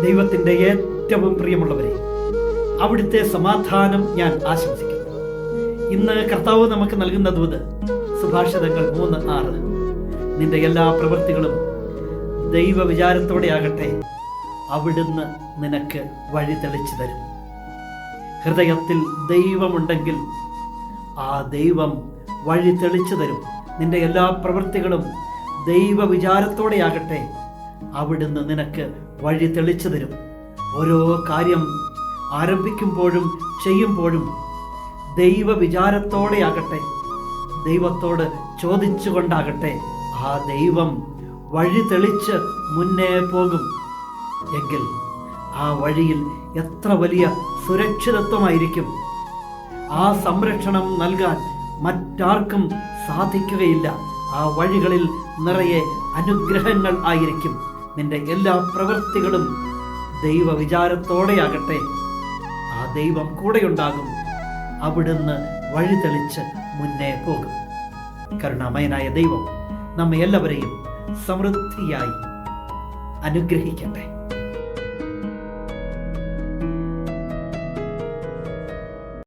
ദൈവത്തിൻ്റെ ഏറ്റവും പ്രിയമുള്ളവരെ, അവിടുത്തെ സമാധാനം ഞാൻ ആശംസിക്കുന്നു. ഇന്ന് കർത്താവ് നമുക്ക് നൽകുന്ന ദൂത് സുഭാഷിതങ്ങൾ 3:6. നിന്റെ എല്ലാ പ്രവൃത്തികളും ദൈവ വിചാരത്തോടെ ആകട്ടെ, അവിടുന്ന് നിനക്ക് വഴി തെളിച്ചു തരും. ഹൃദയത്തിൽ ദൈവമുണ്ടെങ്കിൽ ആ ദൈവം വഴി തെളിച്ചു തരും. നിന്റെ എല്ലാ പ്രവൃത്തികളും ദൈവ വിചാരത്തോടെ ആകട്ടെ, അവിടുന്ന് നിനക്ക് വഴി തെളിച്ചു തരും. ഓരോ കാര്യം ആരംഭിക്കുമ്പോഴും ചെയ്യുമ്പോഴും ദൈവ വിചാരത്തോടെ ആകട്ടെ, ദൈവത്തോട് ചോദിച്ചുകൊണ്ടാകട്ടെ, ആ ദൈവം വഴി തെളിച്ച് മുന്നേ പോകും. എങ്കിൽ ആ വഴിയിൽ എത്ര വലിയ സുരക്ഷിതത്വമായിരിക്കും. ആ സംരക്ഷണം നൽകാൻ മറ്റാർക്കും സാധിക്കുകയില്ല. ആ വഴികളിൽ നിറയെ അനുഗ്രഹങ്ങൾ ആയിരിക്കും. നിന്റെ എല്ലാ പ്രവൃത്തികളും ദൈവ വിചാരത്തോടെയാകട്ടെ, ആ ദൈവം കൂടെയുണ്ടാകും. അവിടുന്ന് വഴി തെളിച്ച് മുന്നേ പോകും. കരുണാമയനായ ദൈവം നമ്മെ എല്ലാവരെയും സമൃദ്ധിയായി അനുഗ്രഹിക്കട്ടെ.